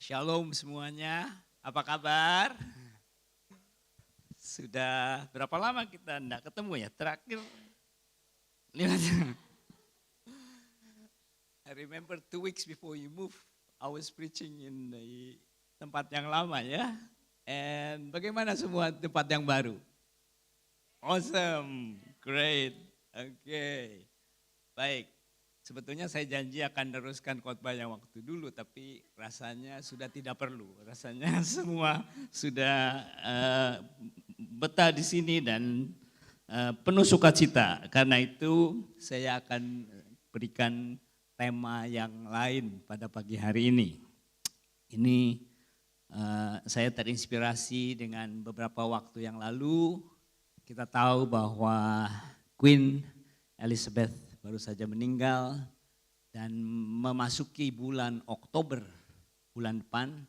Shalom semuanya, apa kabar? Sudah berapa lama kita enggak ketemu ya? Terakhir, I remember 2 weeks before you move, I was preaching in the tempat yang lama ya. And bagaimana semua tempat yang baru? Awesome, great, okay, baik. Sebetulnya saya janji akan teruskan khotbah yang waktu dulu, tapi rasanya sudah tidak perlu. Rasanya semua sudah betah di sini dan penuh sukacita. Karena itu saya akan berikan tema yang lain pada pagi hari ini. Ini saya terinspirasi dengan beberapa waktu yang lalu. Kita tahu bahwa Queen Elizabeth baru saja meninggal dan memasuki bulan Oktober, bulan depan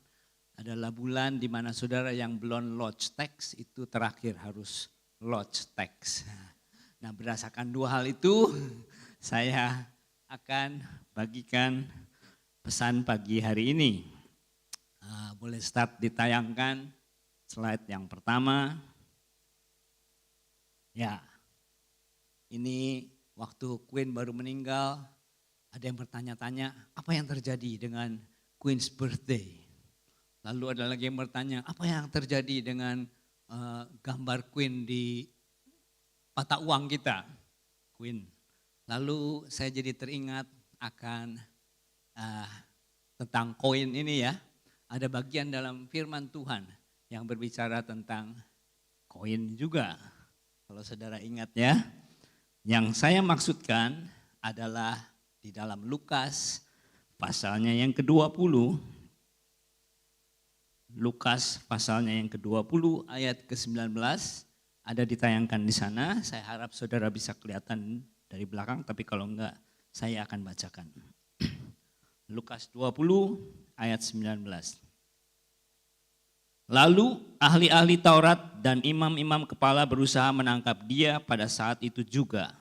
adalah bulan di mana saudara yang belum lodge tax itu terakhir harus lodge tax. Nah, berdasarkan dua hal itu saya akan bagikan pesan pagi hari ini. Boleh start ditayangkan slide yang pertama. Ya, ini waktu Queen baru meninggal, ada yang bertanya-tanya apa yang terjadi dengan Queen's birthday. Lalu ada lagi yang bertanya apa yang terjadi dengan gambar Queen di mata uang kita, Queen. Lalu saya jadi teringat akan tentang koin ini ya. Ada bagian dalam firman Tuhan yang berbicara tentang koin juga. Kalau saudara ingat ya. Yang saya maksudkan adalah di dalam Lukas pasalnya yang ke-20. Lukas pasalnya yang ke-20 ayat ke-19 ada ditayangkan di sana. Saya harap saudara bisa kelihatan dari belakang, tapi kalau enggak saya akan bacakan. Lukas 20 ayat 19. Lalu ahli-ahli Taurat dan imam-imam kepala berusaha menangkap dia pada saat itu juga.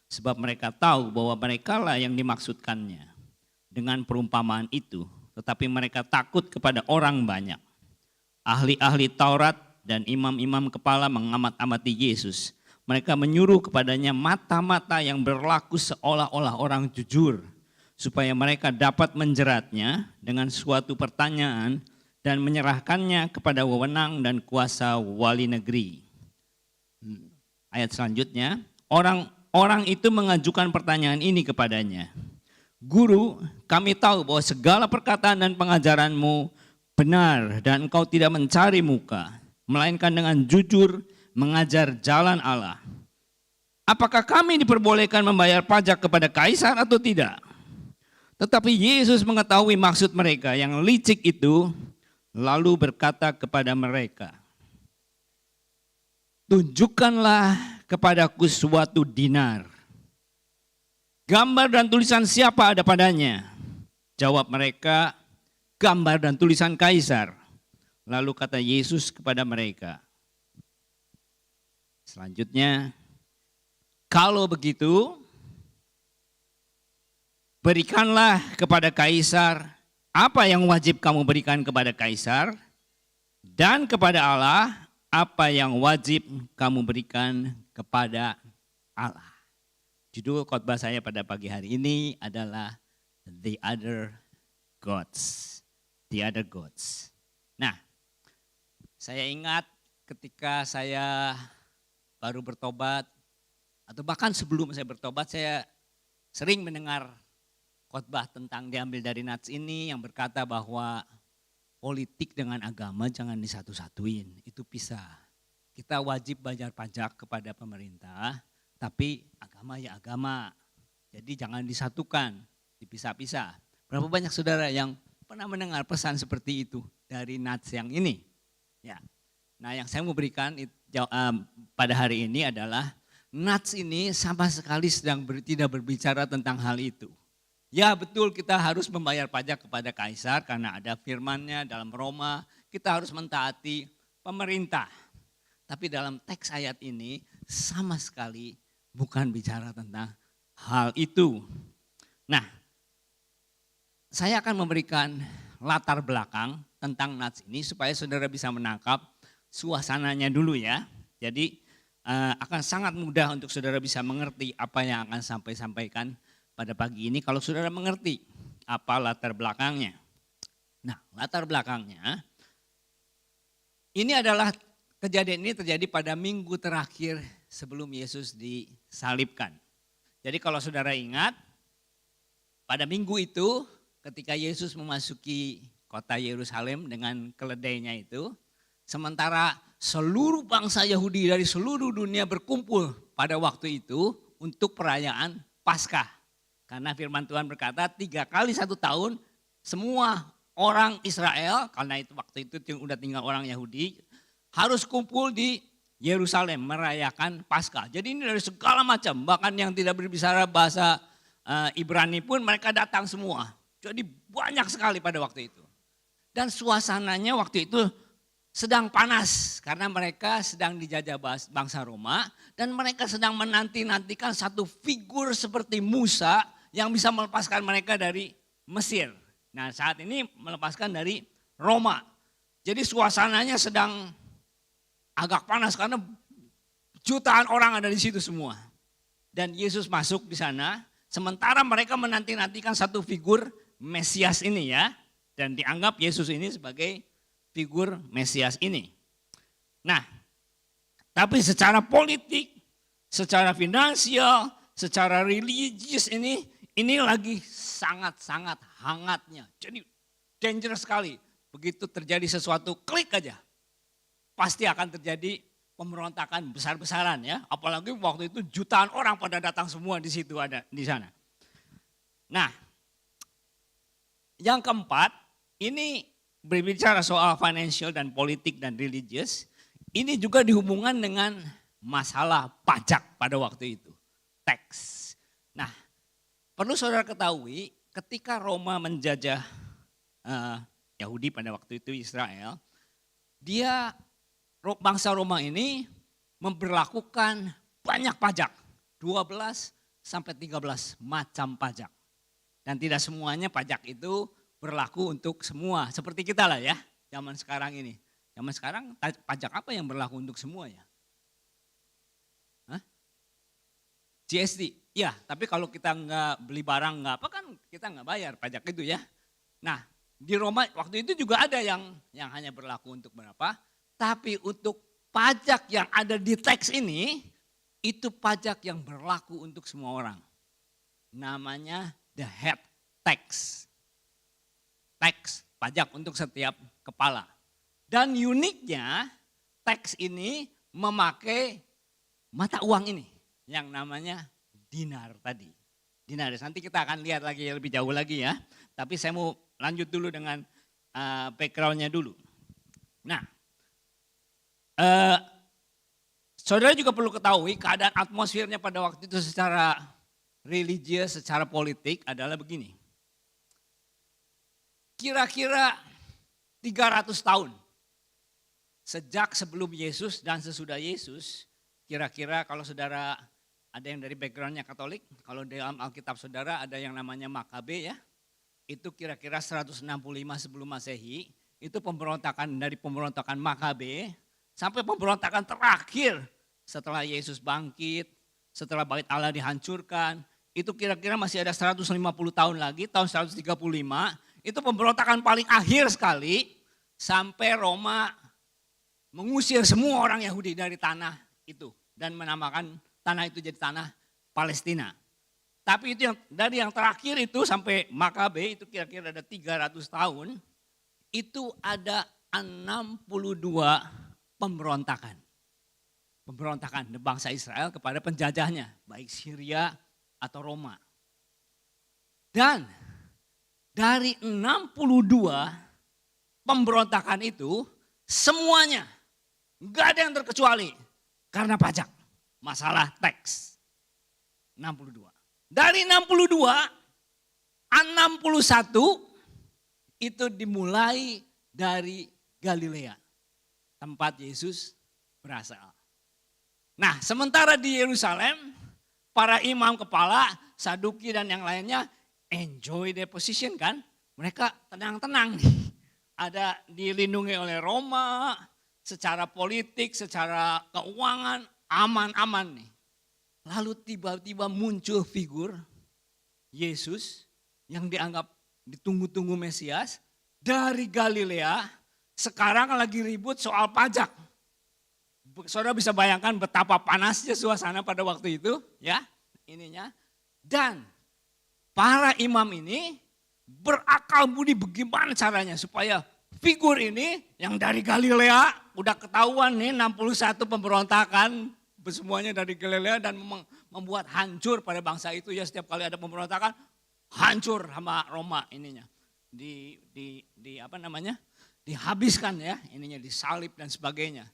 Sebab mereka tahu bahwa merekalah yang dimaksudkannya dengan perumpamaan itu. Tetapi mereka takut kepada orang banyak. Ahli-ahli Taurat dan imam-imam kepala mengamat-amati Yesus. Mereka menyuruh kepadanya mata-mata yang berlaku seolah-olah orang jujur. Supaya mereka dapat menjeratnya dengan suatu pertanyaan dan menyerahkannya kepada wewenang dan kuasa wali negeri. Ayat selanjutnya, orang itu mengajukan pertanyaan ini kepadanya. Guru, kami tahu bahwa segala perkataan dan pengajaranmu benar dan engkau tidak mencari muka, melainkan dengan jujur mengajar jalan Allah. Apakah kami diperbolehkan membayar pajak kepada kaisar atau tidak? Tetapi Yesus mengetahui maksud mereka yang licik itu, lalu berkata kepada mereka, tunjukkanlah kepadaku suatu dinar. Gambar dan tulisan siapa ada padanya? Jawab mereka, gambar dan tulisan kaisar. Lalu kata Yesus kepada mereka, selanjutnya, kalau begitu, berikanlah kepada kaisar apa yang wajib kamu berikan kepada kaisar, dan kepada Allah apa yang wajib kamu berikan kepada Allah. Judul khotbah saya pada pagi hari ini adalah The Other Gods. The Other Gods. Nah, saya ingat ketika saya baru bertobat, atau bahkan sebelum saya bertobat, saya sering mendengar khotbah tentang diambil dari Nats ini yang berkata bahwa politik dengan agama jangan disatu-satuin, itu pisah. Kita wajib bayar pajak kepada pemerintah, tapi agama ya agama. Jadi jangan disatukan, dipisah-pisah. Berapa banyak saudara yang pernah mendengar pesan seperti itu dari Nats yang ini? Ya. Nah, yang saya mau berikan pada hari ini adalah Nats ini sama sekali tidak berbicara tentang hal itu. Ya betul, kita harus membayar pajak kepada kaisar karena ada firman-Nya dalam Roma, kita harus mentaati pemerintah. Tapi dalam teks ayat ini sama sekali bukan bicara tentang hal itu. Nah, saya akan memberikan latar belakang tentang nats ini supaya saudara bisa menangkap suasananya dulu ya. Jadi akan sangat mudah untuk saudara bisa mengerti apa yang akan sampaikan pada pagi ini kalau saudara mengerti apa latar belakangnya. Nah, latar belakangnya ini adalah kejadian ini terjadi pada minggu terakhir sebelum Yesus disalibkan. Jadi kalau saudara ingat, pada minggu itu ketika Yesus memasuki kota Yerusalem dengan keledainya itu, sementara seluruh bangsa Yahudi dari seluruh dunia berkumpul pada waktu itu untuk perayaan Paskah. Karena firman Tuhan berkata 3 kali 1 tahun semua orang Israel, karena itu waktu itu udah tinggal orang Yahudi, harus kumpul di Yerusalem merayakan Paskah. Jadi ini dari segala macam, bahkan yang tidak berbicara bahasa Ibrani pun mereka datang semua. Jadi banyak sekali pada waktu itu. Dan suasananya waktu itu sedang panas karena mereka sedang dijajah bangsa Roma dan mereka sedang menanti-nantikan satu figur seperti Musa yang bisa melepaskan mereka dari Mesir. Nah, saat ini melepaskan dari Roma. Jadi suasananya sedang agak panas karena jutaan orang ada di situ semua. Dan Yesus masuk di sana, sementara mereka menanti-nantikan satu figur Mesias ini ya. Dan dianggap Yesus ini sebagai figur Mesias ini. Nah, tapi secara politik, secara finansial, secara religius ini lagi sangat-sangat hangatnya. Jadi dangerous sekali. Begitu terjadi sesuatu klik aja. Pasti akan terjadi pemberontakan besar-besaran ya. Apalagi waktu itu jutaan orang pada datang semua di situ ada di sana. Nah, yang keempat, ini berbicara soal financial dan politik dan religious. Ini juga dihubungkan dengan masalah pajak pada waktu itu. Tax. Nah, perlu saudara ketahui ketika Roma menjajah Yahudi pada waktu itu Israel, bangsa Roma ini memberlakukan banyak pajak, 12 sampai 13 macam pajak. Dan tidak semuanya pajak itu berlaku untuk semua, seperti kita lah ya, zaman sekarang ini. Zaman sekarang pajak apa yang berlaku untuk semua ya? Hah? GST, ya, tapi kalau kita nggak beli barang nggak apa kan kita nggak bayar pajak itu ya. Nah, di Roma waktu itu juga ada yang hanya berlaku untuk berapa, tapi untuk pajak yang ada di teks ini, itu pajak yang berlaku untuk semua orang. Namanya the head tax. Tax, pajak untuk setiap kepala. Dan uniknya tax ini memakai mata uang ini yang namanya dinar tadi. Dinaris, nanti kita akan lihat lagi lebih jauh lagi ya. Tapi saya mau lanjut dulu dengan backgroundnya dulu. Nah, saudara juga perlu ketahui keadaan atmosfernya pada waktu itu secara religius, secara politik adalah begini. Kira-kira 300 tahun sejak sebelum Yesus dan sesudah Yesus, kira-kira kalau saudara ada yang dari backgroundnya Katolik, kalau dalam Alkitab saudara ada yang namanya Makabe ya, itu kira-kira 165 sebelum Masehi, itu dari pemberontakan Makabe sampai pemberontakan terakhir setelah Yesus bangkit, setelah Bait Allah dihancurkan, itu kira-kira masih ada 150 tahun lagi, tahun 135, itu pemberontakan paling akhir sekali sampai Roma mengusir semua orang Yahudi dari tanah itu dan menamakan tanah itu jadi tanah Palestina. Tapi itu dari yang terakhir itu sampai Makabe itu kira-kira ada 300 tahun, itu ada 62 pemberontakan. Pemberontakan bangsa Israel kepada penjajahnya, baik Syria atau Roma. Dan dari 62 pemberontakan itu semuanya nggak ada yang terkecuali karena pajak, masalah tax. 62. Dari 62, 61 itu dimulai dari Galilea, tempat Yesus berasal. Nah, sementara di Yerusalem, para imam kepala, Saduki dan yang lainnya enjoy their position kan. mereka tenang-tenang nih. Ada dilindungi oleh Roma, secara politik, secara keuangan, aman-aman nih. Lalu tiba-tiba muncul figur Yesus yang dianggap ditunggu-tunggu Mesias dari Galilea, sekarang lagi ribut soal pajak. Saudara bisa bayangkan betapa panasnya suasana pada waktu itu, ya, ininya. Dan para imam ini berakal budi bagaimana caranya supaya figur ini yang dari Galilea udah ketahuan nih 61 pemberontakan semuanya dari Galilea dan membuat hancur pada bangsa itu ya, setiap kali ada pemberontakan hancur sama Roma ininya. Dihabiskan ya ininya, disalib dan sebagainya.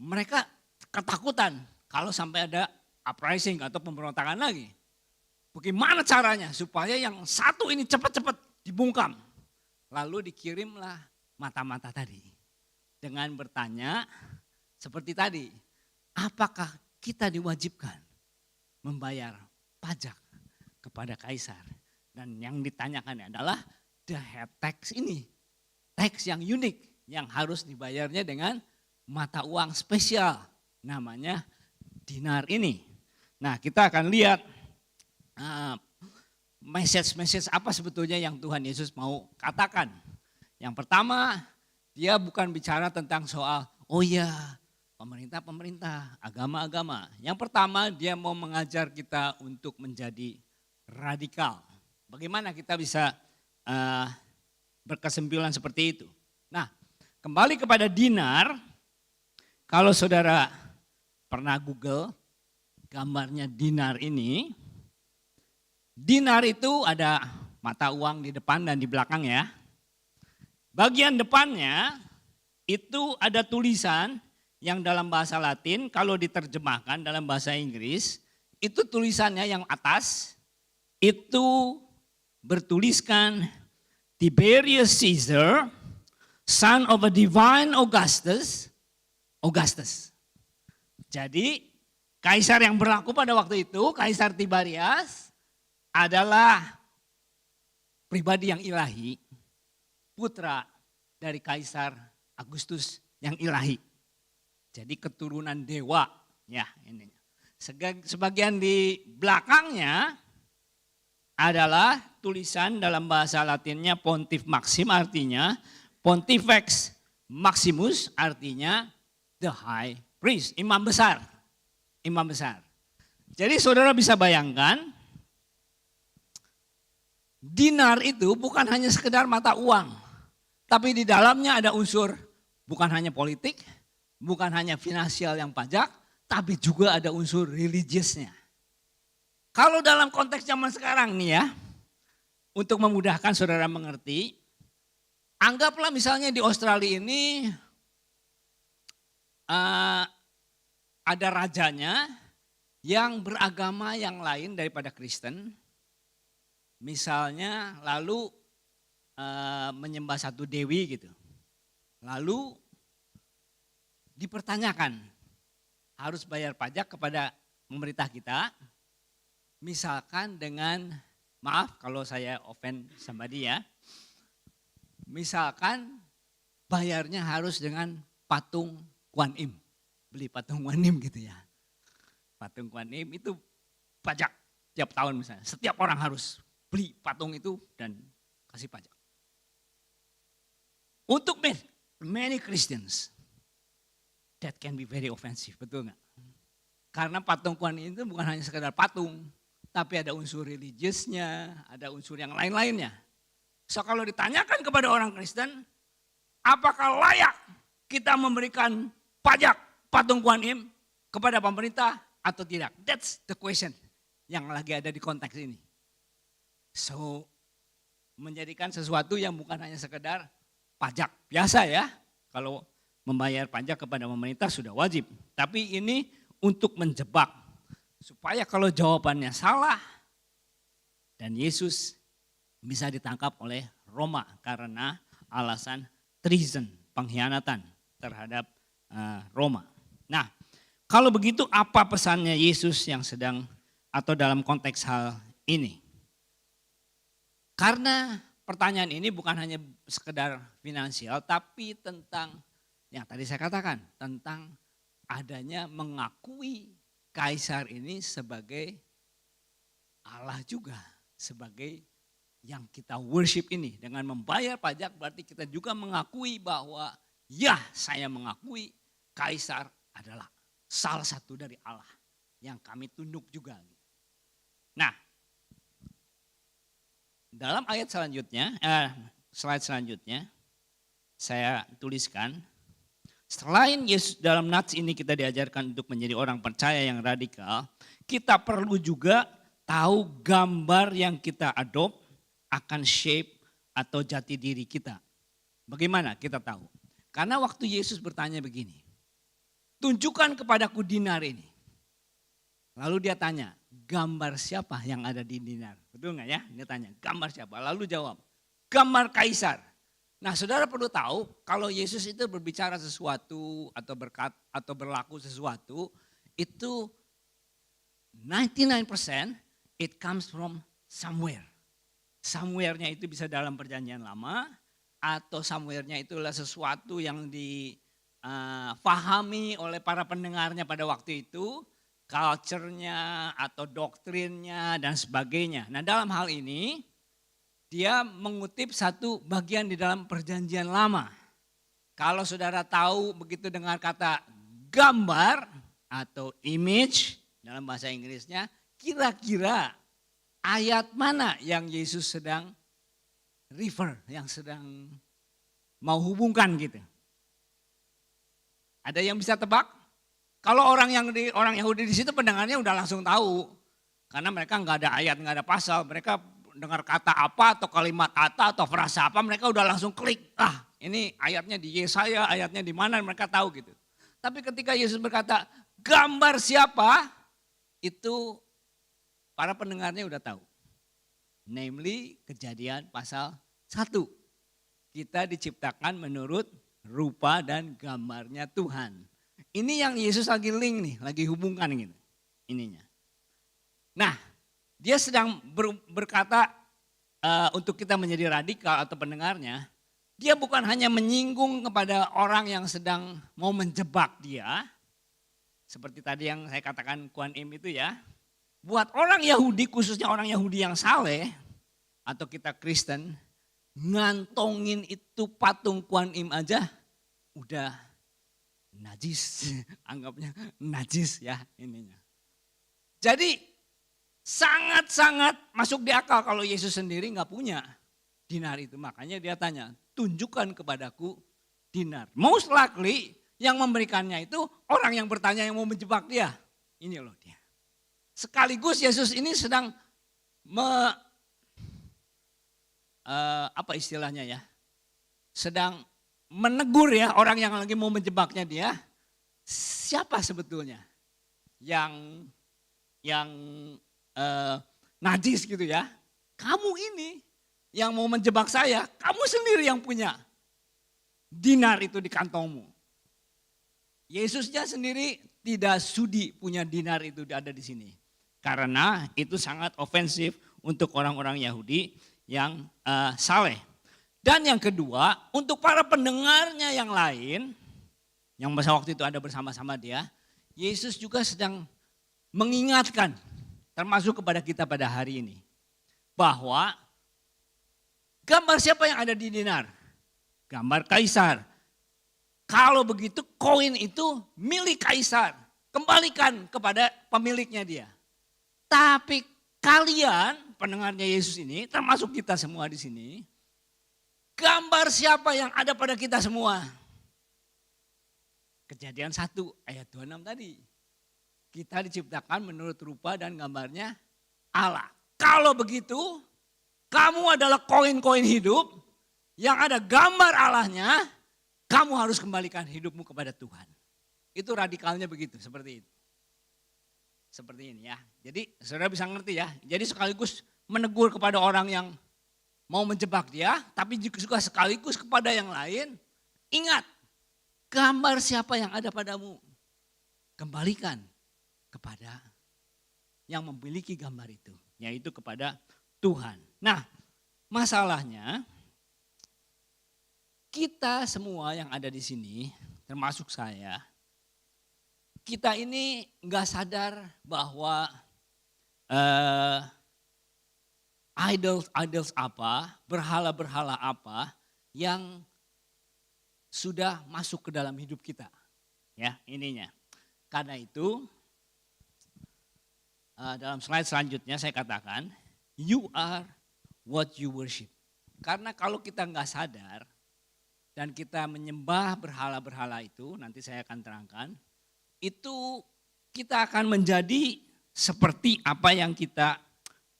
Mereka ketakutan kalau sampai ada uprising atau pemberontakan lagi. Bagaimana caranya supaya yang satu ini cepat-cepat dibungkam. Lalu dikirimlah mata-mata tadi. Dengan bertanya seperti tadi, apakah kita diwajibkan membayar pajak kepada kaisar? Dan yang ditanyakan adalah the head tax ini. Tax yang unik yang harus dibayarnya dengan mata uang spesial. Namanya dinar ini. Nah, kita akan lihat message apa sebetulnya yang Tuhan Yesus mau katakan. Yang pertama, dia bukan bicara tentang soal, oh ya pemerintah, agama-agama. Yang pertama, dia mau mengajar kita untuk menjadi radikal. Bagaimana kita bisa berkesimpulan seperti itu. Nah, kembali kepada dinar, kalau saudara pernah Google gambarnya dinar ini, dinar itu ada mata uang di depan dan di belakang ya. Bagian depannya itu ada tulisan yang dalam bahasa Latin, kalau diterjemahkan dalam bahasa Inggris, itu tulisannya yang atas itu bertuliskan Tiberius Caesar, son of a divine Augustus. Jadi kaisar yang berlaku pada waktu itu, Kaisar Tiberias, adalah pribadi yang ilahi, putra dari Kaisar Agustus yang ilahi. Jadi keturunan dewa, ya ini. Sebagian di belakangnya adalah tulisan dalam bahasa Latinnya Pontif Maxim, artinya Pontifex Maximus, artinya the high priest, imam besar. Imam besar. Jadi saudara bisa bayangkan, dinar itu bukan hanya sekedar mata uang, tapi di dalamnya ada unsur bukan hanya politik, bukan hanya finansial yang pajak, tapi juga ada unsur religiusnya. Kalau dalam konteks zaman sekarang nih ya, untuk memudahkan saudara mengerti, anggaplah misalnya di Australia ini ada rajanya yang beragama yang lain daripada Kristen. Misalnya lalu menyembah satu dewi gitu. Lalu dipertanyakan harus bayar pajak kepada pemerintah kita. Misalkan dengan, maaf kalau saya offend somebody ya. Misalkan bayarnya harus dengan patung Kuan Im. Beli patung Kuan Im gitu ya. Patung Kuan Im itu pajak tiap tahun misalnya. Setiap orang harus beli patung itu dan kasih pajak. Untuk many Christians, that can be very offensive, betul nggak? Karena patung Kuan Im itu bukan hanya sekedar patung, tapi ada unsur religiusnya, ada unsur yang lain-lainnya. So kalau ditanyakan kepada orang Kristen, apakah layak kita memberikan pajak patung Kuan Im kepada pemerintah atau tidak? That's the question yang lagi ada di konteks ini. So, menjadikan sesuatu yang bukan hanya sekedar pajak biasa ya. Kalau membayar pajak kepada pemerintah sudah wajib. Tapi ini untuk menjebak. Supaya kalau jawabannya salah dan Yesus bisa ditangkap oleh Roma karena alasan treason, pengkhianatan terhadap Roma. Nah, kalau begitu apa pesannya Yesus yang sedang atau dalam konteks hal ini? Karena pertanyaan ini bukan hanya sekedar finansial, tapi tentang yang tadi saya katakan, tentang adanya mengakui kaisar ini sebagai Allah juga, sebagai yang kita worship ini. Dengan membayar pajak berarti kita juga mengakui bahwa ya, saya mengakui kaisar adalah salah satu dari Allah yang kami tunduk juga. Nah, dalam ayat selanjutnya, slide selanjutnya, saya tuliskan, selain Yesus dalam nats ini kita diajarkan untuk menjadi orang percaya yang radikal, kita perlu juga tahu gambar yang kita adopt akan shape atau jati diri kita. Bagaimana kita tahu? Karena waktu Yesus bertanya begini, tunjukkan kepadaku dinar ini. Lalu dia tanya, gambar siapa yang ada di dinar? Betul nggak ya? Dia tanya, gambar siapa? Lalu jawab, gambar kaisar. Nah, saudara perlu tahu kalau Yesus itu berbicara sesuatu atau berlaku sesuatu, itu 99% it comes from somewhere. Somewhere-nya itu bisa dalam perjanjian lama, atau somewhere-nya itulah sesuatu yang difahami oleh para pendengarnya pada waktu itu, culture-nya atau doktrinnya dan sebagainya. Nah, dalam hal ini dia mengutip satu bagian di dalam perjanjian lama. Kalau saudara tahu begitu dengan kata gambar atau image dalam bahasa Inggrisnya, kira-kira ayat mana yang Yesus sedang refer, yang sedang mau hubungkan gitu. Ada yang bisa tebak? Kalau orang Yahudi di situ pendengarnya udah langsung tahu. Karena mereka nggak ada ayat, nggak ada pasal. Mereka dengar kata apa atau kalimat kata atau frasa apa, mereka udah langsung klik. Ah, ini ayatnya di Yesaya, ayatnya di mana, mereka tahu gitu. Tapi ketika Yesus berkata, gambar siapa? Itu para pendengarnya udah tahu. Namely Kejadian pasal 1. Kita diciptakan menurut rupa dan gambarnya Tuhan. Ini yang Yesus lagi link nih, lagi hubungkan gitu ininya. Nah, dia sedang berkata untuk kita menjadi radikal atau pendengarnya, dia bukan hanya menyinggung kepada orang yang sedang mau menjebak dia, seperti tadi yang saya katakan Kuan Im itu ya. Buat orang Yahudi, khususnya orang Yahudi yang saleh, atau kita Kristen, ngantongin itu patung Kuan Im aja udah najis, anggapnya najis ya ininya. Jadi sangat-sangat masuk di akal kalau Yesus sendiri nggak punya dinar itu. Makanya dia tanya, tunjukkan kepadaku dinar. Most likely yang memberikannya itu orang yang bertanya yang mau menjebak dia. Ini loh dia. Sekaligus Yesus ini sedang apa istilahnya ya, sedang menegur ya orang yang lagi mau menjebaknya dia. Siapa sebetulnya yang najis gitu ya? Kamu ini yang mau menjebak saya, kamu sendiri yang punya dinar itu di kantongmu. Yesusnya sendiri tidak sudi punya dinar itu ada di sini. Karena itu sangat ofensif untuk orang-orang Yahudi yang saleh. Dan yang kedua, untuk para pendengarnya yang lain, yang masa waktu itu ada bersama-sama dia, Yesus juga sedang mengingatkan, termasuk kepada kita pada hari ini, bahwa gambar siapa yang ada di dinar? Gambar kaisar. Kalau begitu koin itu milik kaisar, kembalikan kepada pemiliknya dia. Tapi kalian, pendengarnya Yesus ini, termasuk kita semua di sini, gambar siapa yang ada pada kita semua? Kejadian 1 ayat 26 tadi. Kita diciptakan menurut rupa dan gambarnya Allah. Kalau begitu, kamu adalah koin-koin hidup yang ada gambar Allahnya, kamu harus kembalikan hidupmu kepada Tuhan. Itu radikalnya begitu, seperti itu. Seperti ini ya. Jadi saudara bisa ngerti ya. Jadi sekaligus menegur kepada orang yang mau menjebak dia, tapi juga sekaligus kepada yang lain. Ingat, gambar siapa yang ada padamu, kembalikan kepada yang memiliki gambar itu, yaitu kepada Tuhan. Nah, Masalahnya kita semua yang ada di sini, termasuk saya, kita ini nggak sadar bahwa idols apa, berhala-berhala apa yang sudah masuk ke dalam hidup kita. Ya, ininya. Karena itu dalam slide selanjutnya saya katakan, you are what you worship. Karena kalau kita nggak sadar dan kita menyembah berhala-berhala itu, nanti saya akan terangkan, itu kita akan menjadi seperti apa yang kita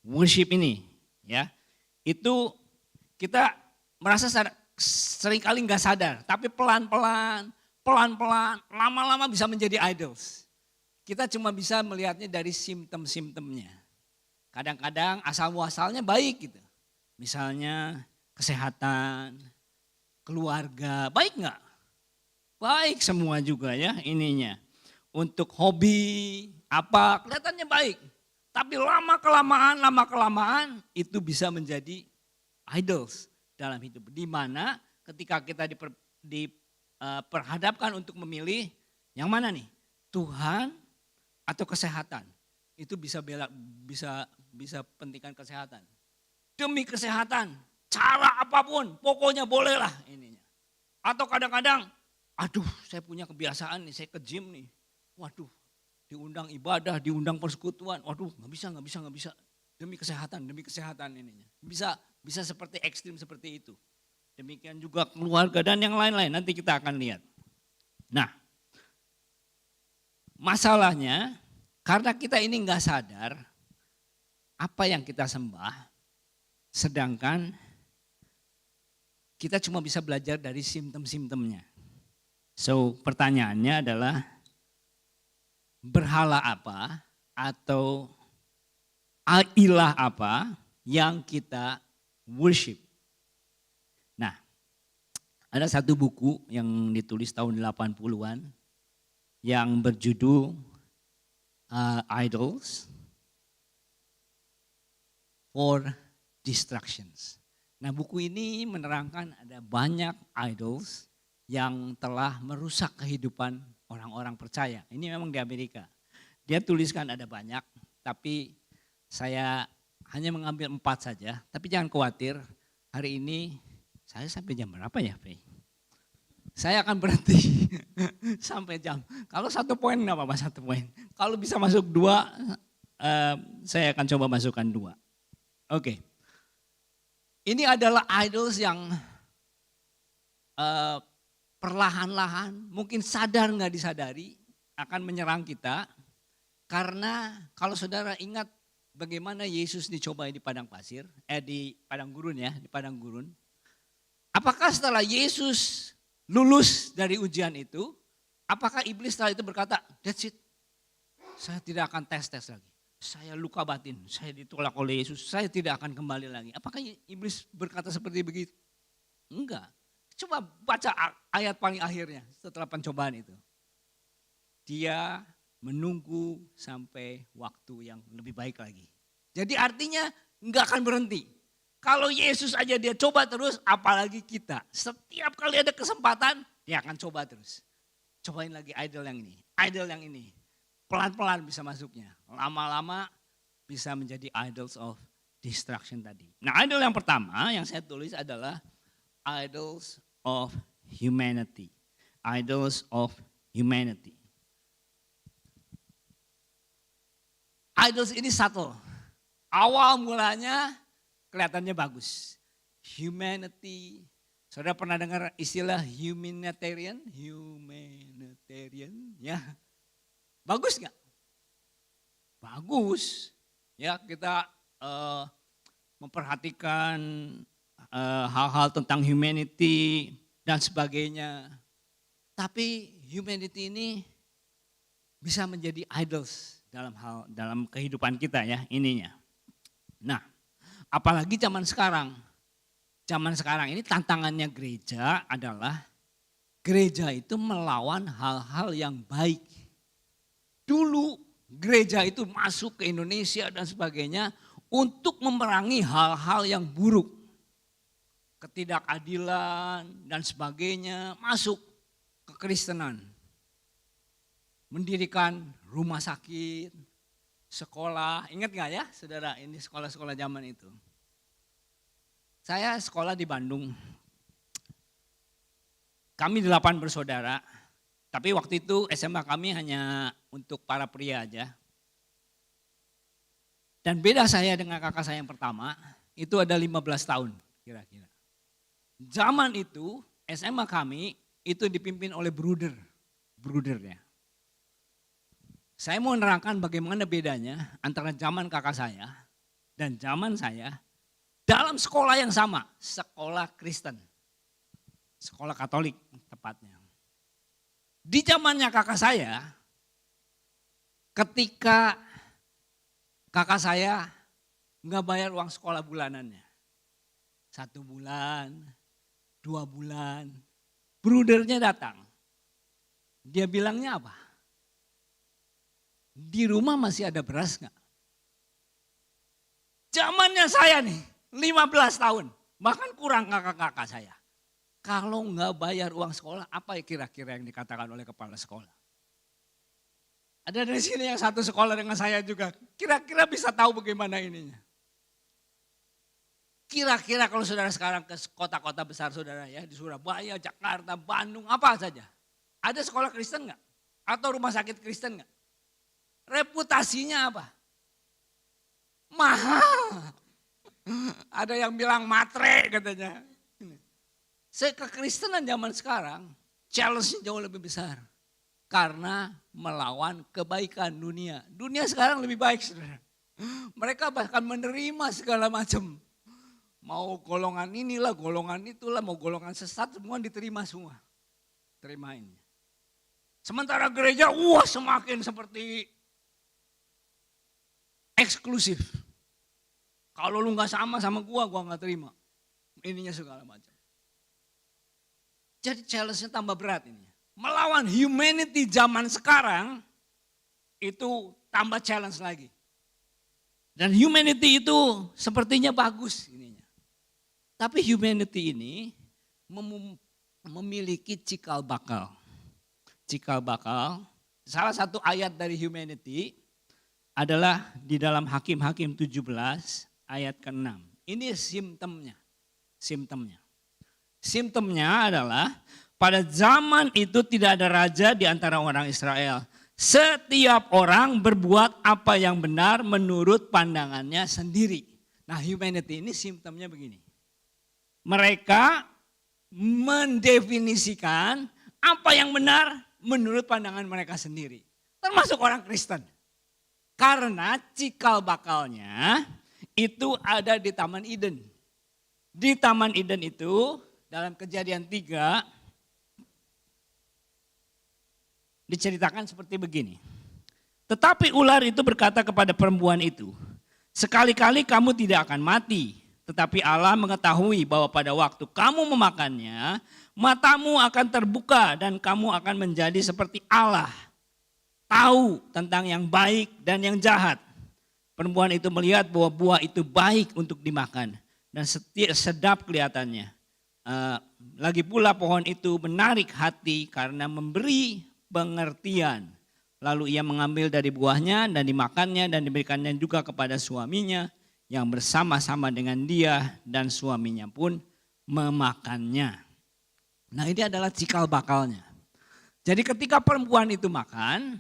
worship ini. Ya, itu kita merasa seringkali nggak sadar, tapi pelan-pelan, lama-lama bisa menjadi idols. Kita cuma bisa melihatnya dari simptom-simptomnya. Kadang-kadang asal muasalnya baik gitu. Misalnya kesehatan, keluarga, baik nggak? Baik semua juga ya ininya. Untuk hobi, apa, kelihatannya baik. Tapi lama-kelamaan itu bisa menjadi idols dalam hidup. Di mana ketika kita diperhadapkan untuk memilih yang mana nih? Tuhan atau kesehatan? Itu bisa pentingkan kesehatan. Demi kesehatan, cara apapun, pokoknya bolehlah ininya. Atau kadang-kadang, aduh saya punya kebiasaan nih, saya ke gym nih. Waduh, diundang ibadah, diundang persekutuan. Waduh, nggak bisa. Demi kesehatan ininya. Bisa seperti ekstrim seperti itu. Demikian juga keluarga dan yang lain-lain, nanti kita akan lihat. Nah, masalahnya karena kita ini nggak sadar apa yang kita sembah, sedangkan kita cuma bisa belajar dari simptom-simptomnya. So pertanyaannya adalah berhala apa atau ilah apa yang kita worship. Nah, ada satu buku yang ditulis tahun 80-an yang berjudul Idols for Distractions. Nah, buku ini menerangkan ada banyak idols yang telah merusak kehidupan orang-orang percaya. Ini memang di Amerika. Dia tuliskan ada banyak, tapi saya hanya mengambil 4 saja. Tapi jangan khawatir, hari ini saya sampai jam berapa ya, Frey? Saya akan berhenti sampai jam. Kalau 1 poin enggak apa-apa, 1 poin. Kalau bisa masuk 2, saya akan coba masukkan 2. Oke. Ini adalah idols yang perlahan-lahan, mungkin sadar nggak disadari, akan menyerang kita. Karena kalau saudara ingat bagaimana Yesus dicobai di padang pasir, di padang gurun ya, di padang gurun. Apakah setelah Yesus lulus dari ujian itu, apakah iblis setelah itu berkata, that's it, saya tidak akan tes lagi. Saya luka batin, saya ditolak oleh Yesus, saya tidak akan kembali lagi. Apakah iblis berkata seperti begitu? Enggak. Coba baca ayat paling akhirnya setelah pencobaan itu. Dia menunggu sampai waktu yang lebih baik lagi. Jadi artinya enggak akan berhenti. Kalau Yesus aja dia coba terus, apalagi kita. Setiap kali ada kesempatan, dia akan coba terus. Cobain lagi idol yang ini. Pelan-pelan bisa masuknya. Lama-lama bisa menjadi idols of distraction tadi. Nah, idol yang pertama yang saya tulis adalah idols of humanity. Idols of humanity. Idols ini subtle. Awal mulanya kelihatannya bagus. Humanity. Saudara pernah dengar istilah humanitarian? Humanitarian, ya. Bagus nggak? Bagus. Ya, kita memperhatikan hal-hal tentang humanity dan sebagainya. Tapi humanity ini bisa menjadi idols dalam kehidupan kita ya ininya. Nah, apalagi zaman sekarang. Zaman sekarang ini tantangannya gereja adalah gereja itu melawan hal-hal yang baik. Dulu gereja itu masuk ke Indonesia dan sebagainya untuk memerangi hal-hal yang buruk. ketidakadilan dan sebagainya masuk ke Kristenan. Mendirikan rumah sakit, sekolah. Ingat gak ya saudara, ini sekolah-sekolah zaman itu. Saya sekolah di Bandung. Kami 8 bersaudara, tapi waktu itu SMA kami hanya untuk para pria aja. Dan beda saya dengan kakak saya yang pertama, itu ada 15 tahun kira-kira. Zaman itu SMA kami itu dipimpin oleh brudernya. Saya mau menerangkan bagaimana bedanya antara zaman kakak saya dan zaman saya dalam sekolah yang sama, sekolah Kristen. Sekolah Katolik tepatnya. Di zamannya kakak saya, ketika kakak saya nggak bayar uang sekolah bulanannya. 1 bulan, 2 bulan, brudernya datang. Dia bilangnya apa? Di rumah masih ada beras nggak? Zamannya saya nih, 15 tahun, bahkan kurang kakak-kakak saya. Kalau nggak bayar uang sekolah, apa kira-kira yang dikatakan oleh kepala sekolah? Ada dari sini yang satu sekolah dengan saya juga. Kira-kira bisa tahu bagaimana ininya. Kira-kira kalau saudara sekarang ke kota-kota besar saudara ya, di Surabaya, Jakarta, Bandung, apa saja. Ada sekolah Kristen nggak? Atau rumah sakit Kristen nggak? Reputasinya apa? Mahal. Ada yang bilang matre katanya. Kekristenan zaman sekarang challenge-nya jauh lebih besar. Karena melawan kebaikan dunia. Dunia sekarang lebih baik saudara. Mereka bahkan menerima segala macam. Mau golongan inilah, golongan itulah, mau golongan sesat semua diterima semua. Terimain. Sementara gereja semakin seperti eksklusif. Kalau lu gak sama gua gak terima. Ininya segala macam. Jadi challenge-nya tambah berat ini. Melawan humanity zaman sekarang itu tambah challenge lagi. Dan humanity itu sepertinya bagus ininya. Tapi humanity ini memiliki cikal bakal. Cikal bakal, salah satu ayat dari humanity adalah di dalam Hakim-Hakim 17 ayat ke-6. Ini simptomnya. Simptomnya adalah pada zaman itu tidak ada raja di antara orang Israel. Setiap orang berbuat apa yang benar menurut pandangannya sendiri. Nah humanity ini simptomnya begini. Mereka mendefinisikan apa yang benar menurut pandangan mereka sendiri. Termasuk orang Kristen. Karena cikal bakalnya itu ada di Taman Eden. Di Taman Eden itu dalam Kejadian 3 diceritakan seperti begini. Tetapi ular itu berkata kepada perempuan itu, sekali-kali kamu tidak akan mati. Tetapi Allah mengetahui bahwa pada waktu kamu memakannya, matamu akan terbuka dan kamu akan menjadi seperti Allah. Tahu tentang yang baik dan yang jahat. Perempuan itu melihat bahwa buah itu baik untuk dimakan dan sedap kelihatannya. Lagi pula pohon itu menarik hati karena memberi pengertian. Lalu ia mengambil dari buahnya dan dimakannya dan diberikannya juga kepada suaminya yang bersama-sama dengan dia dan suaminya pun memakannya. Nah ini adalah cikal bakalnya. Jadi ketika perempuan itu makan,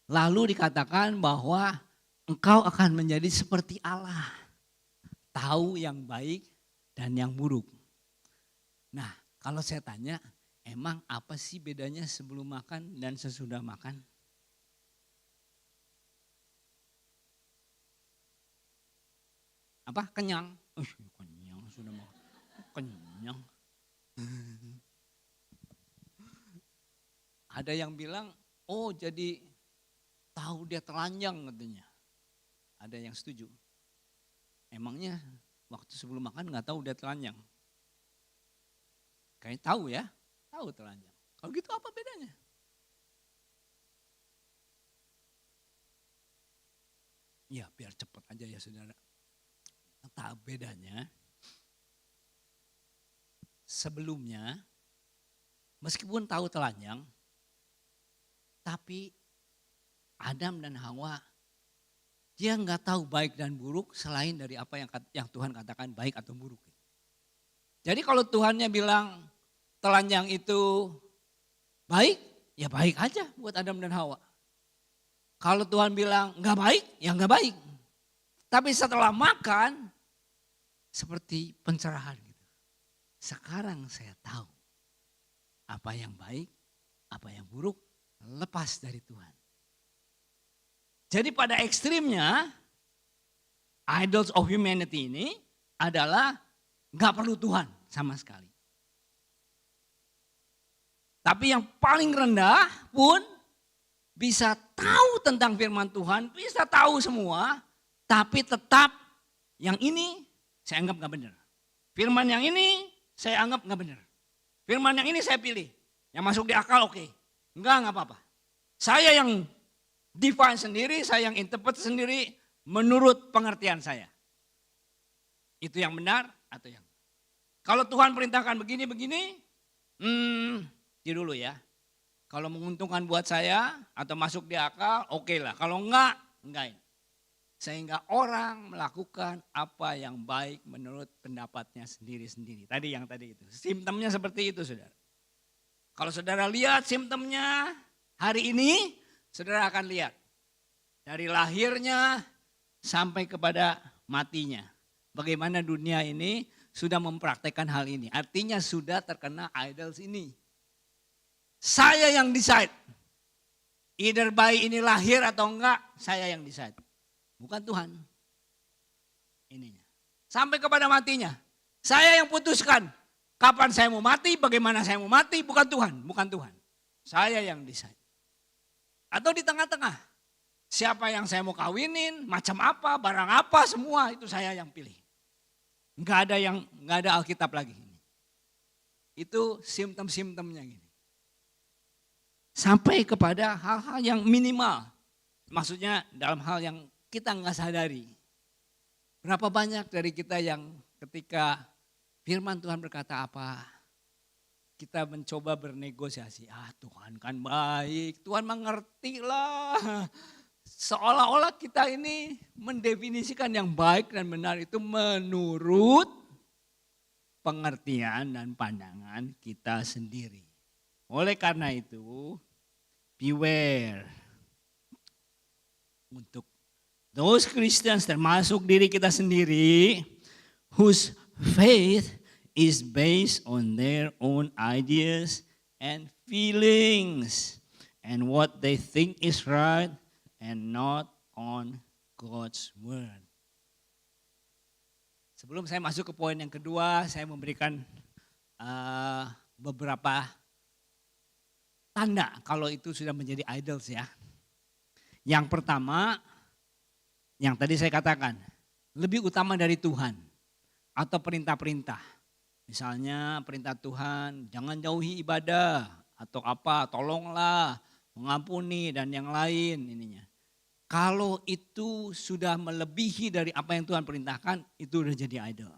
lalu dikatakan bahwa engkau akan menjadi seperti Allah. Tahu yang baik dan yang buruk. Nah kalau saya tanya, emang apa sih bedanya sebelum makan dan sesudah makan? Apa? Kenyang? Kenyang sudah makan. Kenyang. Ada yang bilang, oh jadi tahu dia telanjang katanya. Ada yang setuju. Emangnya waktu sebelum makan nggak tahu dia telanjang? Kayak tahu ya, tahu telanjang. Kalau gitu apa bedanya? Ya biar cepat aja ya saudara. Tak bedanya. sebelumnya, meskipun tahu telanjang, tapi Adam dan Hawa, dia nggak tahu baik dan buruk selain dari apa yang Tuhan katakan baik atau buruk. Jadi kalau Tuhannya bilang telanjang itu baik, ya baik aja buat Adam dan Hawa. Kalau Tuhan bilang nggak baik, ya nggak baik. Tapi setelah makan, seperti pencerahan gitu. Sekarang saya tahu apa yang baik, apa yang buruk, lepas dari Tuhan. Jadi pada ekstrimnya, idols of humanity ini adalah nggak perlu Tuhan sama sekali. Tapi yang paling rendah pun bisa tahu tentang firman Tuhan, bisa tahu semua, tapi tetap yang ini saya anggap gak benar. Firman yang ini saya anggap gak benar. Firman yang ini saya pilih, yang masuk di akal oke. Enggak apa-apa. Saya yang define sendiri, saya yang interpret sendiri menurut pengertian saya. Itu yang benar atau yang kalau Tuhan perintahkan begini-begini, dulu ya. Kalau menguntungkan buat saya atau masuk di akal, oke lah. Kalau enggak. Sehingga orang melakukan apa yang baik menurut pendapatnya sendiri-sendiri. Tadi itu. Simptomnya seperti itu, saudara. Kalau saudara lihat simptomnya hari ini, saudara akan lihat. Dari lahirnya sampai kepada matinya. Bagaimana dunia ini sudah mempraktekkan hal ini. Artinya sudah terkena idols ini. Saya yang decide. Either bayi ini lahir atau enggak, saya yang decide. Bukan Tuhan. Ininya. Sampai kepada matinya. Saya yang putuskan. Kapan saya mau mati, bagaimana saya mau mati, bukan Tuhan. Saya yang decide. Atau di tengah-tengah. Siapa yang saya mau kawinin, macam apa, barang apa, semua itu saya yang pilih. Enggak ada Alkitab lagi. Itu simptom-simptomnya gini. Sampai kepada hal-hal yang minimal. Maksudnya dalam hal yang kita nggak sadari. Berapa banyak dari kita yang ketika firman Tuhan berkata apa, kita mencoba bernegosiasi. Tuhan kan baik, Tuhan mengerti lah. Seolah-olah kita ini mendefinisikan yang baik dan benar itu menurut pengertian dan pandangan kita sendiri. Oleh karena itu, beware. Untuk those Christians termasuk diri kita sendiri, whose faith is based on their own ideas and feelings. And what they think is right and not on God's word. Sebelum saya masuk ke poin yang kedua, saya memberikan beberapa tanda kalau itu sudah menjadi idols ya. Yang pertama, yang tadi saya katakan, lebih utama dari Tuhan atau perintah-perintah. Misalnya perintah Tuhan, jangan jauhi ibadah atau apa, tolonglah, mengampuni dan yang lain ininya. Kalau itu sudah melebihi dari apa yang Tuhan perintahkan, itu sudah jadi idol.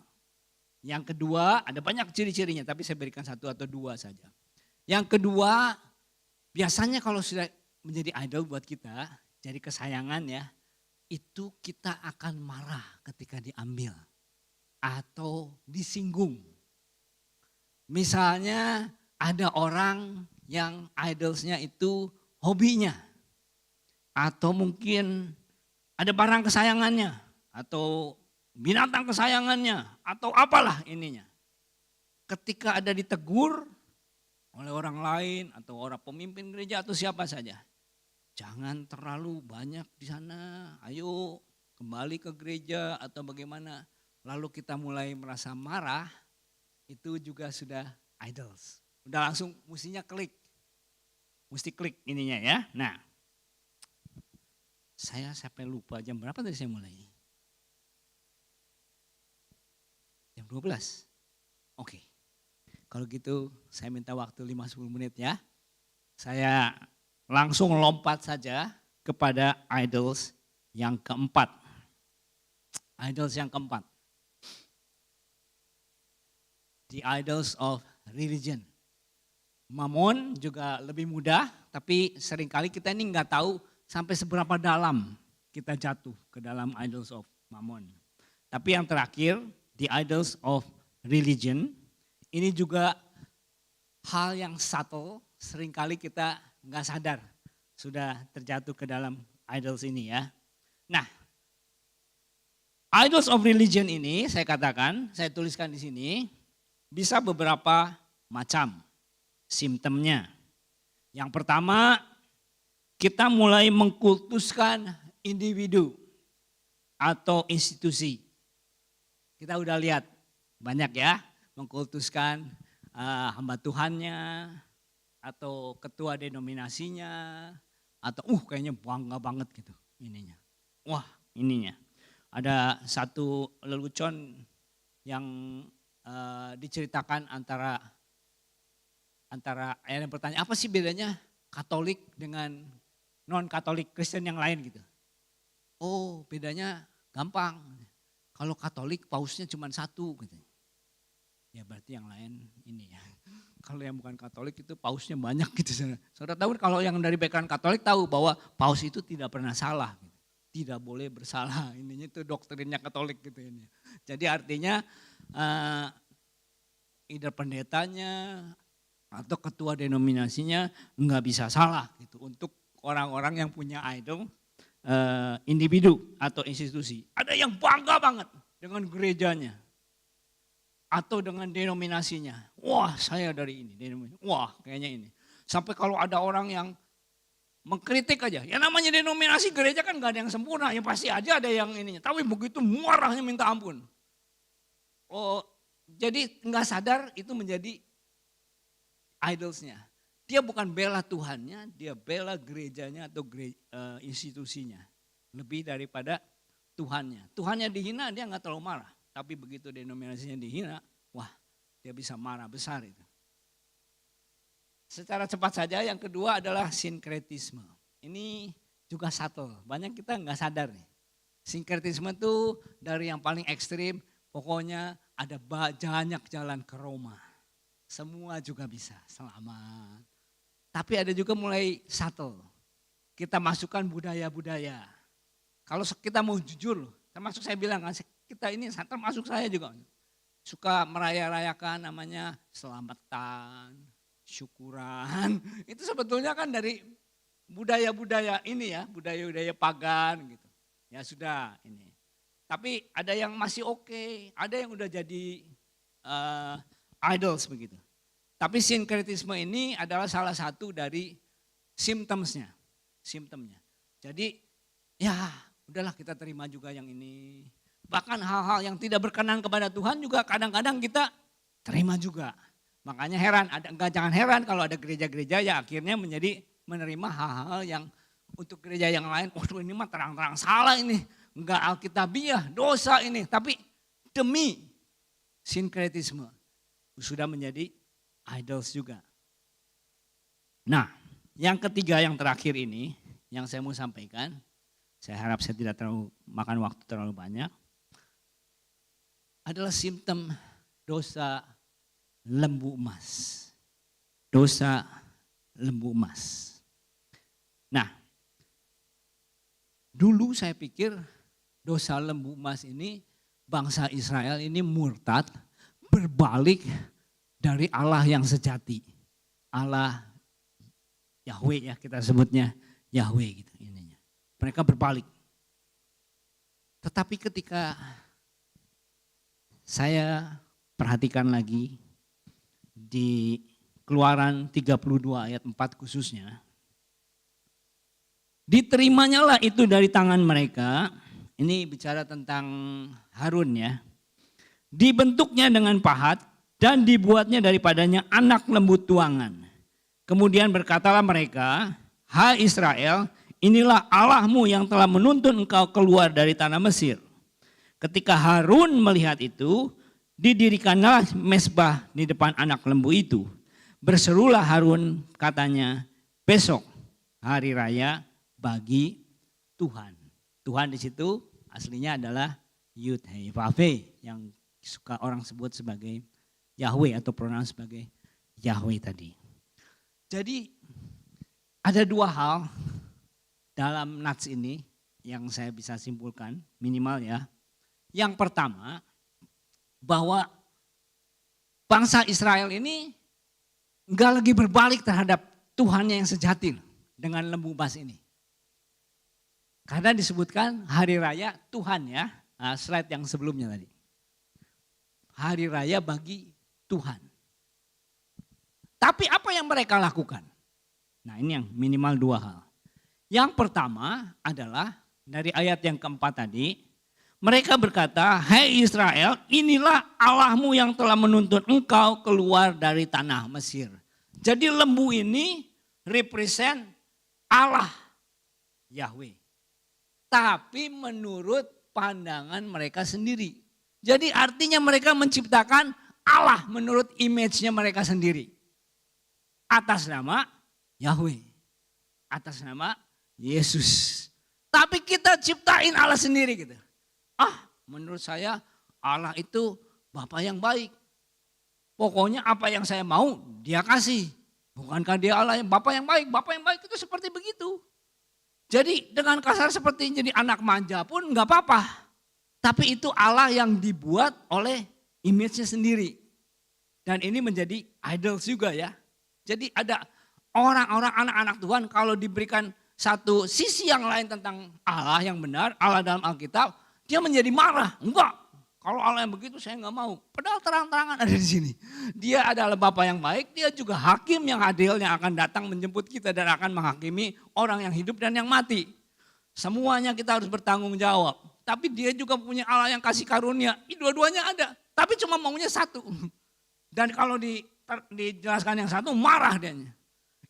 Yang kedua, ada banyak ciri-cirinya, tapi saya berikan satu atau dua saja. Yang kedua, biasanya kalau sudah menjadi idol buat kita, jadi kesayangan ya, itu kita akan marah ketika diambil atau disinggung. Misalnya ada orang yang idolsnya itu hobinya. Atau mungkin ada barang kesayangannya. Atau binatang kesayangannya. Atau apalah ininya. Ketika ada ditegur oleh orang lain atau orang pemimpin gereja atau siapa saja. Jangan terlalu banyak di sana. Ayo kembali ke gereja atau bagaimana. Lalu kita mulai merasa marah. Itu juga sudah idols. Udah langsung mestinya klik. Mesti klik ininya ya. Nah. Saya sampai lupa jam berapa tadi saya mulai. Jam 12. Oke. Kalau gitu saya minta waktu 5-10 menit ya. Saya langsung lompat saja kepada idols yang keempat. Idols yang keempat. The idols of religion. Mammon juga lebih mudah, tapi seringkali kita ini nggak tahu sampai seberapa dalam kita jatuh ke dalam idols of mammon. Tapi yang terakhir, the idols of religion, ini juga hal yang subtle, seringkali kita nggak sadar sudah terjatuh ke dalam idols ini ya. Nah, idols of religion ini saya katakan, saya tuliskan di sini, bisa beberapa macam simptomnya. Yang pertama, kita mulai mengkultuskan individu atau institusi. Kita udah lihat banyak ya, mengkultuskan hamba Tuhannya, atau ketua denominasinya, atau kayaknya bangga banget gitu ininya. Wah ininya. Ada satu lelucon yang diceritakan antara yang bertanya, apa sih bedanya Katolik dengan non Katolik Kristen yang lain gitu. Oh bedanya gampang, kalau Katolik pausnya cuma satu gitu. Ya berarti yang lain ini ya. Kalau yang bukan Katolik itu pausnya banyak gitu. Saudara tahu kalau yang dari background Katolik tahu bahwa paus itu tidak pernah salah. Gitu. Tidak boleh bersalah, ininya itu doktrinnya Katolik gitu ini. Jadi artinya either pendetanya atau ketua denominasinya nggak bisa salah gitu untuk orang-orang yang punya idol individu atau institusi. Ada yang bangga banget dengan gerejanya atau dengan denominasinya. Wah saya dari ini, wah kayaknya ini. Sampai kalau ada orang yang mengkritik aja, ya namanya denominasi gereja kan gak ada yang sempurna, ya pasti aja ada yang ininya. Tapi begitu marahnya minta ampun. Oh, jadi nggak sadar itu menjadi idolsnya. Dia bukan bela Tuhannya, dia bela gerejanya atau institusinya. Lebih daripada Tuhannya. Tuhannya dihina dia nggak terlalu marah. Tapi begitu denominasinya dihina, wah dia bisa marah besar itu. Secara cepat saja yang kedua adalah sinkretisme. Ini juga subtle, banyak kita nggak sadar nih. Sinkretisme itu dari yang paling ekstrim, pokoknya ada banyak jalan ke Roma. Semua juga bisa, selamat. Tapi ada juga mulai subtle, kita masukkan budaya-budaya. Kalau kita mau jujur, termasuk saya bilang, kita ini termasuk saya juga. Suka meraya-rayakan namanya selamatan, syukuran, itu sebetulnya kan dari budaya-budaya ini ya, budaya-budaya pagan gitu. Ya sudah ini. Tapi ada yang masih oke, ada yang udah jadi idols begitu. Tapi sinkretisme ini adalah salah satu dari simptomnya. Jadi ya udahlah kita terima juga yang ini. Bahkan hal-hal yang tidak berkenan kepada Tuhan juga kadang-kadang kita terima juga. Makanya jangan heran kalau ada gereja-gereja ya akhirnya menerima hal-hal yang untuk gereja yang lain, waduh ini mah terang-terang salah ini, enggak alkitabiah, dosa ini. Tapi demi sinkretisme sudah menjadi idols juga. Nah yang ketiga yang terakhir ini yang saya mau sampaikan, saya harap saya tidak terlalu makan waktu terlalu banyak, adalah simptom dosa lembu emas. Dosa lembu emas. Nah, dulu saya pikir dosa lembu emas ini bangsa Israel ini murtad, berbalik dari Allah yang sejati. Allah Yahweh ya kita sebutnya Yahweh gitu ininya. Mereka berbalik. Tetapi ketika saya perhatikan lagi di Keluaran 32 ayat 4 khususnya. Diterimanya lah itu dari tangan mereka. Ini bicara tentang Harun ya. Dibentuknya dengan pahat dan dibuatnya daripadanya anak lembu tuangan. Kemudian berkatalah mereka, hai Israel, inilah Allahmu yang telah menuntun engkau keluar dari tanah Mesir. Ketika Harun melihat itu, didirikanlah mezbah di depan anak lembu itu. Berserulah Harun katanya, besok hari raya bagi Tuhan. Tuhan di situ aslinya adalah Yud Hei Vav Hei yang suka orang sebut sebagai Yahweh atau pronoun sebagai Yahweh tadi. Jadi ada dua hal dalam nats ini yang saya bisa simpulkan minimal ya. Yang pertama bahwa bangsa Israel ini enggak lagi berbalik terhadap Tuhannya yang sejati dengan lembu emas ini. Karena disebutkan hari raya Tuhan ya, slide yang sebelumnya tadi. Hari raya bagi Tuhan. Tapi apa yang mereka lakukan? Nah ini yang minimal dua hal. Yang pertama adalah dari ayat yang keempat tadi, mereka berkata, "Hai Israel, inilah Allahmu yang telah menuntun engkau keluar dari tanah Mesir." Jadi lembu ini represent Allah Yahweh. Tapi menurut pandangan mereka sendiri. Jadi artinya mereka menciptakan Allah menurut image-nya mereka sendiri. Atas nama Yahweh. Atas nama Yesus. Tapi kita ciptain Allah sendiri gitu. Menurut saya Allah itu Bapa yang baik. Pokoknya apa yang saya mau dia kasih. Bukankah dia Allah yang Bapa yang baik? Bapa yang baik itu seperti begitu. Jadi dengan kasar seperti jadi anak manja pun nggak apa-apa. Tapi itu Allah yang dibuat oleh image-nya sendiri. Dan ini menjadi idols juga ya. Jadi ada orang-orang anak-anak Tuhan kalau diberikan satu sisi yang lain tentang Allah yang benar, Allah dalam Alkitab, dia menjadi marah. Enggak, kalau Allah yang begitu saya enggak mau. Padahal terang-terangan ada di sini. Dia adalah Bapa yang baik, dia juga hakim yang adil yang akan datang menjemput kita dan akan menghakimi orang yang hidup dan yang mati. Semuanya kita harus bertanggung jawab. Tapi dia juga punya Allah yang kasih karunia. Dua-duanya ada, tapi cuma maunya satu. Dan kalau dijelaskan yang satu marah dia.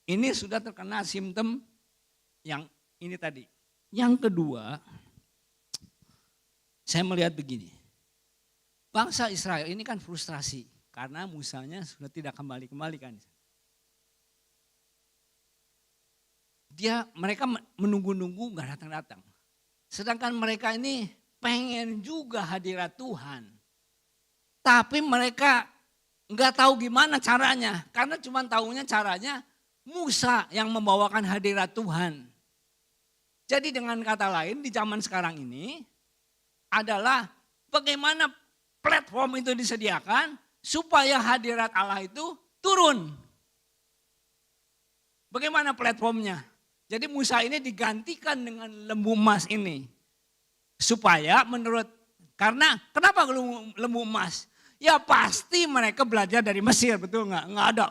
Ini sudah terkena simptom yang ini tadi. Yang kedua, saya melihat begini. Bangsa Israel ini kan frustrasi karena Musanya sudah tidak kembali-kembali kan. Mereka menunggu-nunggu nggak datang-datang. Sedangkan mereka ini pengen juga hadirat Tuhan. Tapi mereka nggak tahu gimana caranya. Karena cuma tahunya caranya Musa yang membawakan hadirat Tuhan. Jadi dengan kata lain di zaman sekarang ini adalah bagaimana platform itu disediakan supaya hadirat Allah itu turun. Bagaimana platformnya? Jadi Musa ini digantikan dengan lembu emas ini. Supaya karena kenapa lembu emas? Ya pasti mereka belajar dari Mesir, betul nggak? Nggak ada,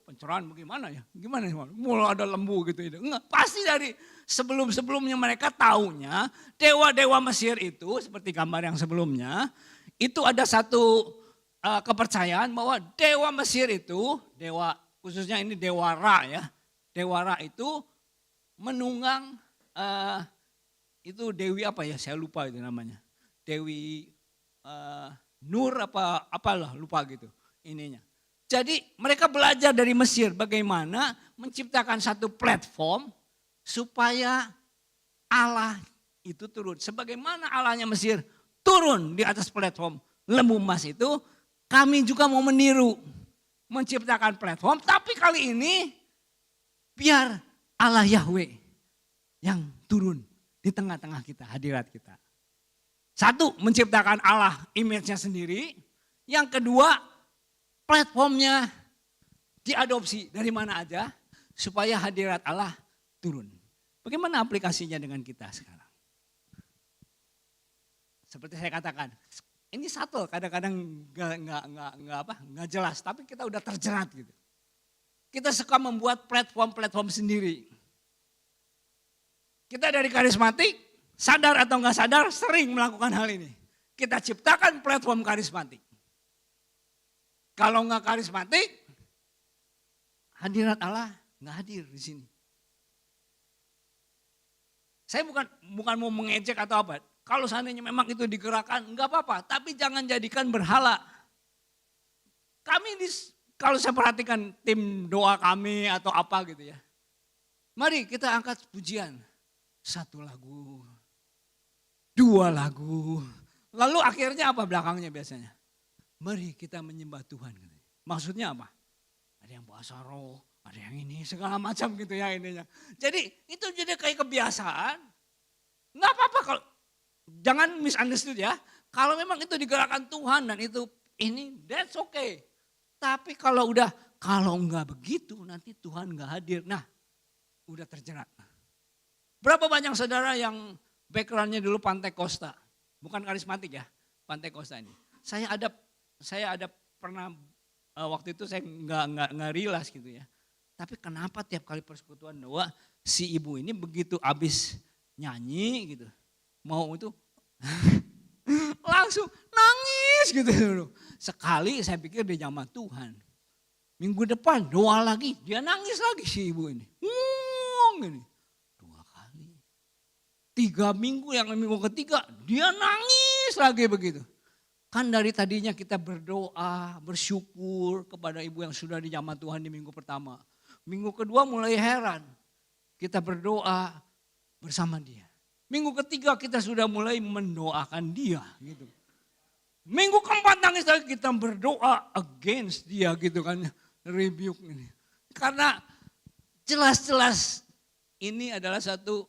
pencerahan bagaimana ya? Gimana ya? Mulai ada lembu gitu. Enggak, pasti dari sebelum-sebelumnya mereka taunya dewa-dewa Mesir itu seperti gambar yang sebelumnya. Itu ada satu kepercayaan bahwa dewa Mesir itu, dewa khususnya ini dewa Ra ya. Dewa Ra itu menunggang, itu Dewi apa ya, saya lupa itu namanya. Dewi Nur apalah lupa gitu ininya. Jadi mereka belajar dari Mesir bagaimana menciptakan satu platform supaya Allah itu turun. Sebagaimana Allahnya Mesir turun di atas platform lembu emas itu, kami juga mau meniru. Menciptakan platform, tapi kali ini biar Allah Yahweh yang turun di tengah-tengah kita, hadirat kita. Satu, menciptakan Allah image-nya sendiri. Yang kedua, platformnya diadopsi dari mana aja supaya hadirat Allah turun. Bagaimana aplikasinya dengan kita sekarang? Seperti saya katakan, ini subtle, kadang-kadang nggak jelas, tapi kita udah terjerat gitu. Kita suka membuat platform-platform sendiri. Kita dari karismatik, sadar atau nggak sadar sering melakukan hal ini. Kita ciptakan platform karismatik. Kalau nggak karismatik, hadirat Allah nggak hadir di sini. Saya bukan mau mengejek atau apa. Kalau seandainya memang itu digerakkan, nggak apa-apa. Tapi jangan jadikan berhala. Kalau saya perhatikan tim doa kami atau apa gitu ya. Mari kita angkat pujian. 1 lagu, 2 lagu. Lalu akhirnya apa belakangnya biasanya? Mari kita menyembah Tuhan. Maksudnya apa? Ada yang bahasa roh, ada yang ini, segala macam gitu ya ininya. Jadi itu jadi kayak kebiasaan. Nggak apa-apa kalau, jangan misunderstood ya. Kalau memang itu digerakkan Tuhan dan itu ini, that's okay. Tapi kalau nggak begitu nanti Tuhan nggak hadir. Nah, udah terjerat. Berapa banyak saudara yang backgroundnya dulu Pantai Costa, bukan karismatik ya, Pantai Costa ini. Saya ada pernah waktu itu saya nggak realize gitu ya. Tapi kenapa tiap kali persekutuan doa si ibu ini begitu abis nyanyi gitu, mau itu langsung nangis gitu dulu. Sekali saya pikir dia nyaman Tuhan. Minggu depan doa lagi, dia nangis lagi si ibu ini. Gini. 2 kali. 3 minggu, yang minggu ketiga dia nangis lagi begitu. Kan dari tadinya kita berdoa, bersyukur kepada ibu yang sudah dijamah Tuhan di minggu pertama. Minggu kedua mulai heran. Kita berdoa bersama dia. Minggu ketiga kita sudah mulai mendoakan dia gitu. Minggu keempat nangis lagi kita berdoa against dia gitu kan. Rebuke ini. Karena jelas-jelas ini adalah satu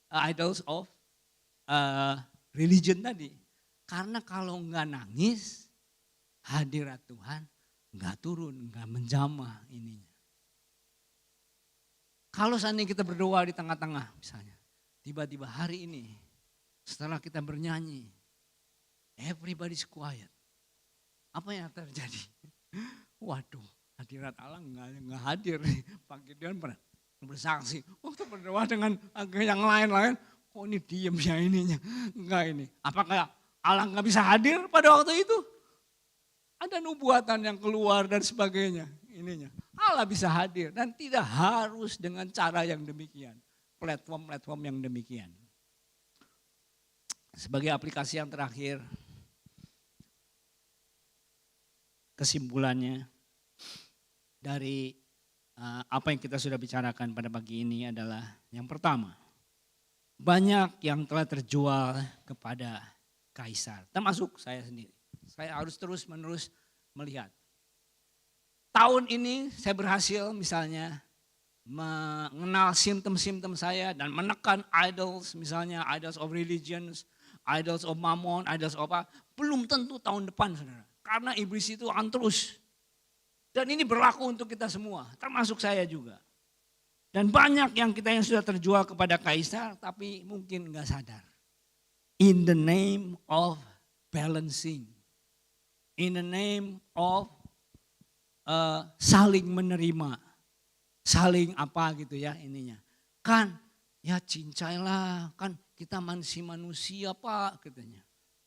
idols of religion tadi. Karena kalau nggak nangis, hadirat Tuhan nggak turun, nggak menjamah ininya. Kalau seandainya kita berdoa di tengah-tengah misalnya, tiba-tiba hari ini setelah kita bernyanyi, everybody's quiet. Apa yang terjadi? Waduh, hadirat Allah nggak hadir. Pak Gideon pernah bersaksi, waktu berdoa dengan yang lain-lain, kok ini diem ya ininya, enggak ini. Apakah Allah nggak bisa hadir pada waktu itu? Ada nubuatan yang keluar dan sebagainya ininya. Allah bisa hadir dan tidak harus dengan cara yang demikian. Platform-platform yang demikian. Sebagai aplikasi yang terakhir, kesimpulannya dari apa yang kita sudah bicarakan pada pagi ini adalah yang pertama, banyak yang telah terjual kepada kaisar, termasuk saya sendiri. Saya harus terus-menerus melihat. Tahun ini saya berhasil misalnya mengenal simptom-simptom saya dan menekan idols, misalnya idols of religions, idols of mammon, idols of apa. Belum tentu tahun depan saudara. Karena iblis itu akan terus. Dan ini berlaku untuk kita semua, termasuk saya juga. Dan banyak yang sudah terjual kepada kaisar tapi mungkin nggak sadar. In the name of balancing. In the name of saling menerima. Saling apa gitu ya ininya. Kan ya cincailah, kan kita manusia Pak katanya.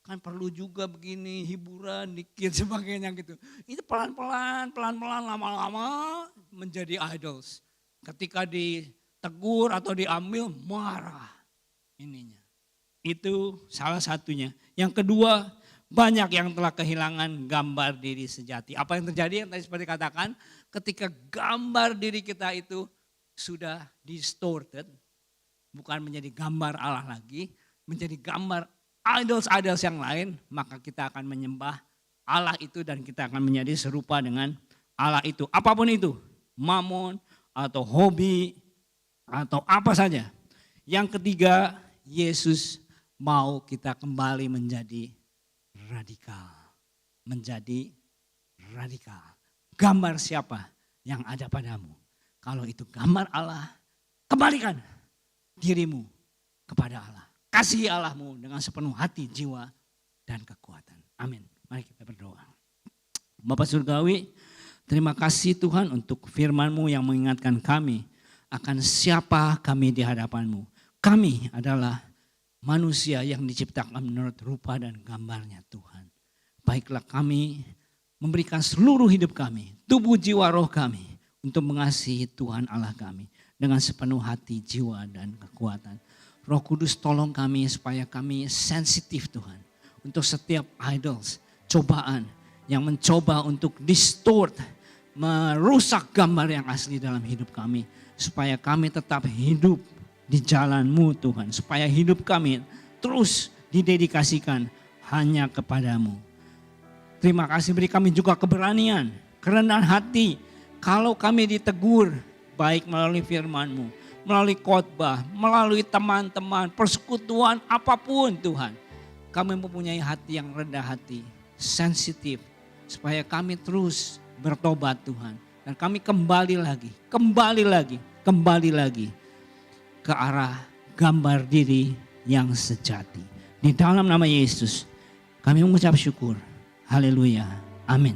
Kan perlu juga begini, hiburan dikit sebagainya gitu. Itu pelan-pelan, lama-lama menjadi idols. Ketika ditegur atau diambil, marah ininya. Itu salah satunya. Yang kedua, banyak yang telah kehilangan gambar diri sejati. Apa yang terjadi yang tadi seperti katakan, ketika gambar diri kita itu sudah distorted, bukan menjadi gambar Allah lagi, menjadi gambar idols yang lain, maka kita akan menyembah Allah itu dan kita akan menjadi serupa dengan Allah itu. Apapun itu, mamon atau hobi atau apa saja. Yang ketiga, Yesus mau kita kembali menjadi radikal. Menjadi radikal. Gambar siapa yang ada padamu? Kalau itu gambar Allah, kembalikan dirimu kepada Allah. Kasihi Allahmu dengan sepenuh hati, jiwa, dan kekuatan. Amin. Mari kita berdoa. Bapak Surgawi, terima kasih Tuhan untuk firman-Mu yang mengingatkan kami akan siapa kami di hadapan-Mu. Kami adalah manusia yang diciptakan menurut rupa dan gambarnya Tuhan. Baiklah kami memberikan seluruh hidup kami, tubuh, jiwa, roh kami untuk mengasihi Tuhan Allah kami dengan sepenuh hati, jiwa, dan kekuatan. Roh Kudus tolong kami supaya kami sensitif Tuhan untuk setiap idols, cobaan yang mencoba untuk distort, merusak gambar yang asli dalam hidup kami. Supaya kami tetap hidup di jalan-Mu Tuhan. Supaya hidup kami terus didedikasikan hanya kepadamu. Terima kasih, beri kami juga keberanian kerendahan hati. Kalau kami ditegur, baik melalui firman-Mu, melalui khotbah, melalui teman-teman, persekutuan, apapun Tuhan. Kami mempunyai hati yang rendah hati, sensitif. Supaya kami terus bertobat Tuhan. Dan kami kembali lagi ke arah gambar diri yang sejati. Di dalam nama Yesus kami mengucap syukur. Haleluya. Amin.